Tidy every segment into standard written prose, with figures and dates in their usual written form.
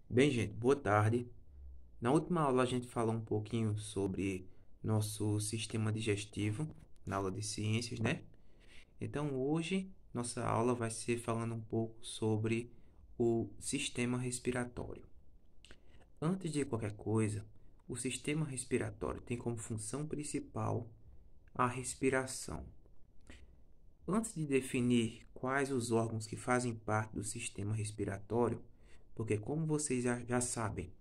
Bem, gente, boa tarde. Na última aula a gente falou um pouquinho sobre nosso sistema digestivo, na aula de ciências, né? Então hoje nossa aula vai ser falando um pouco sobre o sistema respiratório. Antes de qualquer coisa, o sistema respiratório tem como função principal a respiração. Antes de definir quais os órgãos que fazem parte do sistema respiratório, porque como vocês já sabem,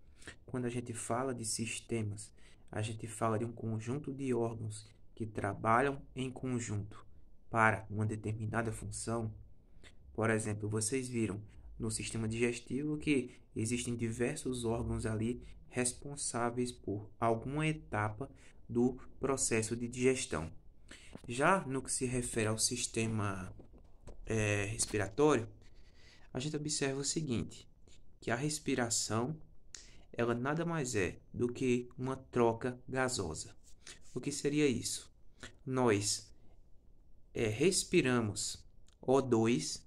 quando a gente fala de sistemas, a gente fala de um conjunto de órgãos que trabalham em conjunto para uma determinada função. Por exemplo, vocês viram no sistema digestivo que existem diversos órgãos ali responsáveis por alguma etapa do processo de digestão. Já no que se refere ao sistema respiratório, a gente observa o seguinte, que a respiração ela nada mais é do que uma troca gasosa. O que seria isso? Nós respiramos O2,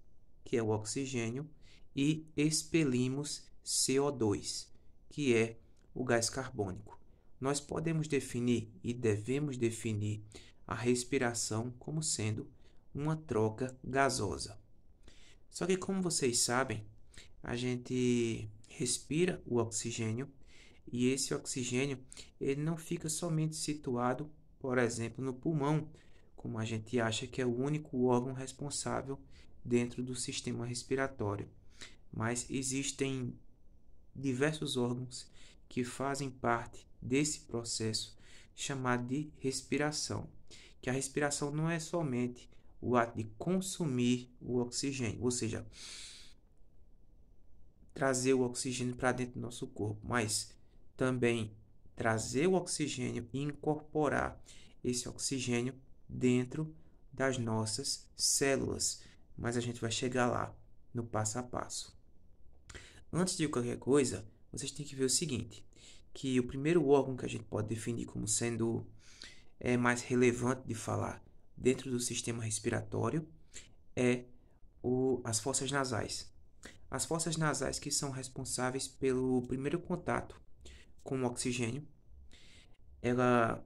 que é o oxigênio, e expelimos CO2, que é o gás carbônico. Nós podemos definir e devemos definir a respiração como sendo uma troca gasosa. Só que, como vocês sabem, a gente respira o oxigênio e esse oxigênio ele não fica somente situado, por exemplo, no pulmão, como a gente acha que é o único órgão responsável dentro do sistema respiratório. Mas existem diversos órgãos que fazem parte desse processo chamado de respiração. Que a respiração não é somente o ato de consumir o oxigênio, ou seja, trazer o oxigênio para dentro do nosso corpo, mas também trazer o oxigênio e incorporar esse oxigênio dentro das nossas células. Mas a gente vai chegar lá no passo a passo. Antes de qualquer coisa, vocês têm que ver o seguinte, que o primeiro órgão que a gente pode definir como sendo mais relevante de falar dentro do sistema respiratório é as fossas nasais. As fossas nasais que são responsáveis pelo primeiro contato com o oxigênio, ela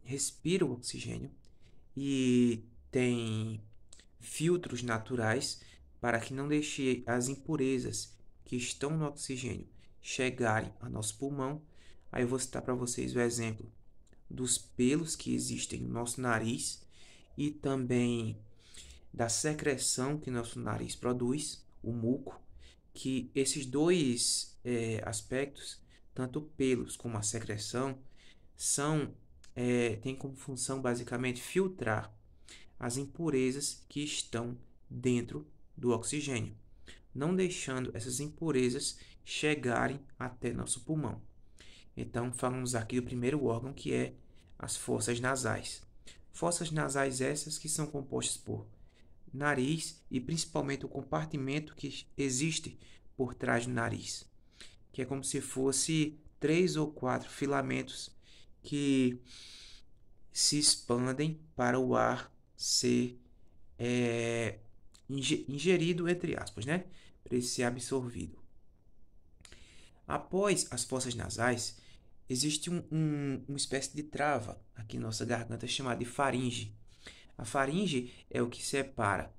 respira o oxigênio e tem filtros naturais para que não deixe as impurezas que estão no oxigênio chegarem ao nosso pulmão. Aí eu vou citar para vocês o exemplo dos pelos que existem no nosso nariz e também da secreção que nosso nariz produz, o muco, que esses dois aspectos, tanto pelos como a secreção, têm como função basicamente filtrar as impurezas que estão dentro do oxigênio, não deixando essas impurezas chegarem até nosso pulmão. Então, falamos aqui do primeiro órgão, que é as fossas nasais. Fossas nasais essas que são compostas por nariz e principalmente o compartimento que existe por trás do nariz, que é como se fosse 3 ou 4 filamentos que se expandem para o ar ser ingerido, entre aspas, né? Para ele ser absorvido. Após as fossas nasais, existe uma espécie de trava aqui em nossa garganta chamada de faringe. A faringe é o que separa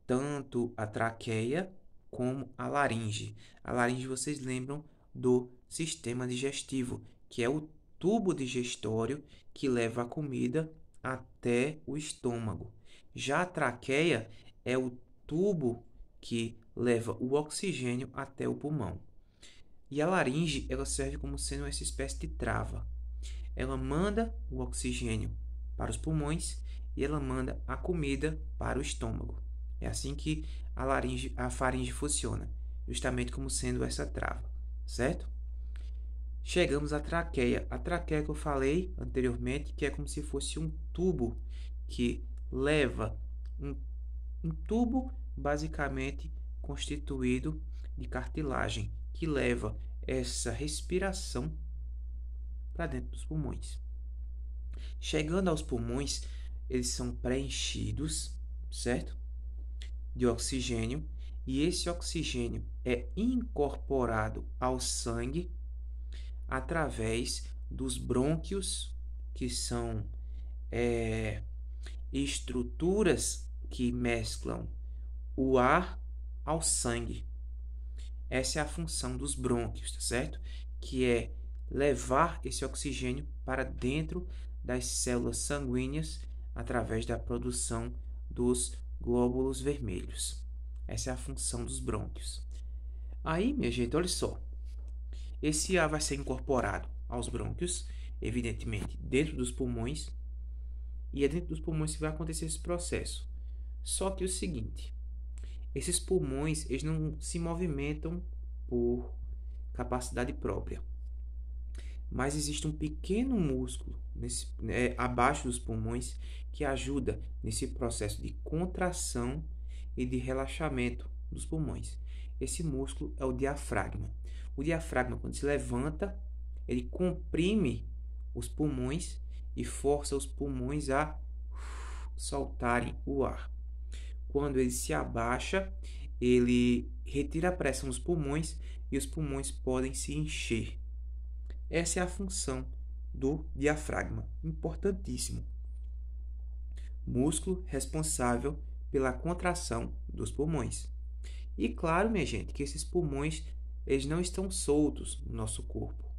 tanto a traqueia como a laringe. A laringe vocês lembram do sistema digestivo, que é o tubo digestório que leva a comida até o estômago. Já a traqueia é o tubo que leva o oxigênio até o pulmão. E a laringe, ela serve como sendo essa espécie de trava. Ela manda o oxigênio para os pulmões e ela manda a comida para o estômago. É assim que a faringe funciona, justamente como sendo essa trava, certo? Chegamos à traqueia. A traqueia que eu falei anteriormente, que é como se fosse um tubo que leva um tubo basicamente constituído de cartilagem, que leva essa respiração para dentro dos pulmões. Chegando aos pulmões, eles são preenchidos, certo? De oxigênio e esse oxigênio é incorporado ao sangue através dos brônquios, que são estruturas que mesclam o ar ao sangue. Essa é a função dos brônquios, tá certo? Que é levar esse oxigênio para dentro das células sanguíneas através da produção dos glóbulos vermelhos. Essa é a função dos brônquios. Aí, minha gente, olha só. Esse ar vai ser incorporado aos brônquios, evidentemente, dentro dos pulmões, e é dentro dos pulmões que vai acontecer esse processo. Só que o seguinte, esses pulmões, eles não se movimentam por capacidade própria. Mas existe um pequeno músculo abaixo dos pulmões que ajuda nesse processo de contração e de relaxamento dos pulmões. Esse músculo é o diafragma. O diafragma, quando se levanta, ele comprime os pulmões e força os pulmões a soltarem o ar. Quando ele se abaixa, ele retira a pressão dos pulmões e os pulmões podem se encher. Essa é a função do diafragma, importantíssimo. Músculo responsável pela contração dos pulmões. E claro, minha gente, que esses pulmões eles não estão soltos no nosso corpo.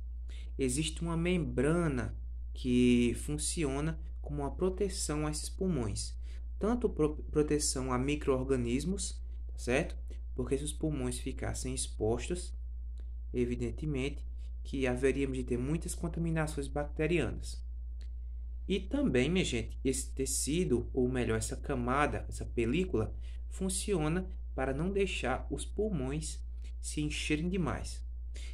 Existe uma membrana que funciona como uma proteção a esses pulmões. Tanto proteção a micro-organismos, certo? Porque se os pulmões ficassem expostos, evidentemente que haveríamos de ter muitas contaminações bacterianas. E também, minha gente, esse tecido, ou melhor, essa camada, essa película, funciona para não deixar os pulmões se encherem demais.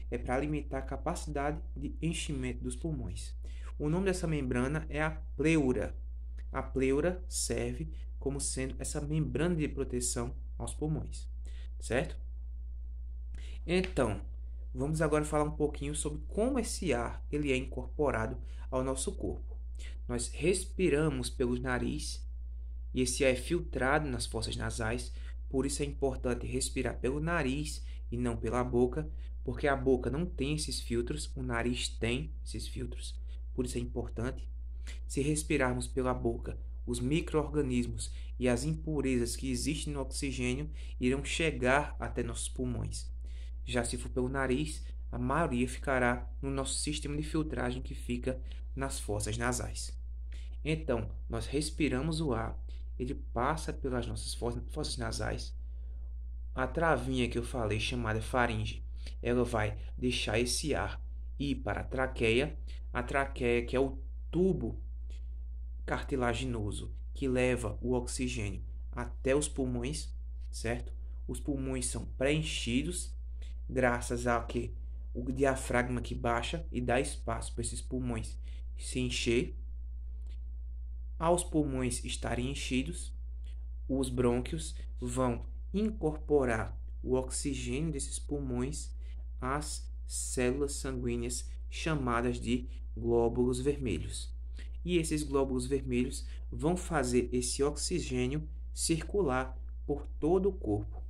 É para limitar a capacidade de enchimento dos pulmões. O nome dessa membrana é a pleura. A pleura serve como sendo essa membrana de proteção aos pulmões, certo? Então, vamos agora falar um pouquinho sobre como esse ar ele é incorporado ao nosso corpo. Nós respiramos pelo nariz e esse ar é filtrado nas fossas nasais, por isso é importante respirar pelo nariz e não pela boca, porque a boca não tem esses filtros, o nariz tem esses filtros, por isso é importante. Se respirarmos pela boca, os micro-organismos e as impurezas que existem no oxigênio irão chegar até nossos pulmões. Já se for pelo nariz, a maioria ficará no nosso sistema de filtragem que fica nas fossas nasais. Então, nós respiramos o ar, ele passa pelas nossas fossas nasais. A travinha que eu falei, chamada faringe, ela vai deixar esse ar ir para a traqueia que é o tubo cartilaginoso que leva o oxigênio até os pulmões, certo? Os pulmões são preenchidos graças ao que o diafragma que baixa e dá espaço para esses pulmões se encher. Aos pulmões estarem enchidos, os brônquios vão incorporar o oxigênio desses pulmões às células sanguíneas chamadas de glóbulos vermelhos. E esses glóbulos vermelhos vão fazer esse oxigênio circular por todo o corpo.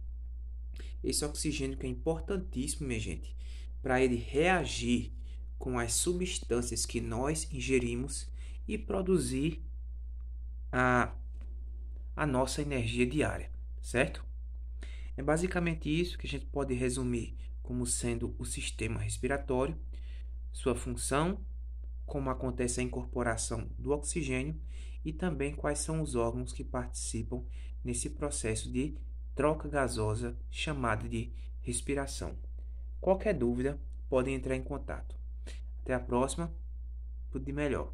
Esse oxigênio que é importantíssimo, minha gente, para ele reagir com as substâncias que nós ingerimos e produzir a nossa energia diária, certo? É basicamente isso que a gente pode resumir como sendo o sistema respiratório, sua função, como acontece a incorporação do oxigênio e também quais são os órgãos que participam nesse processo de troca gasosa chamada de respiração. Qualquer dúvida, podem entrar em contato. Até a próxima, tudo de melhor.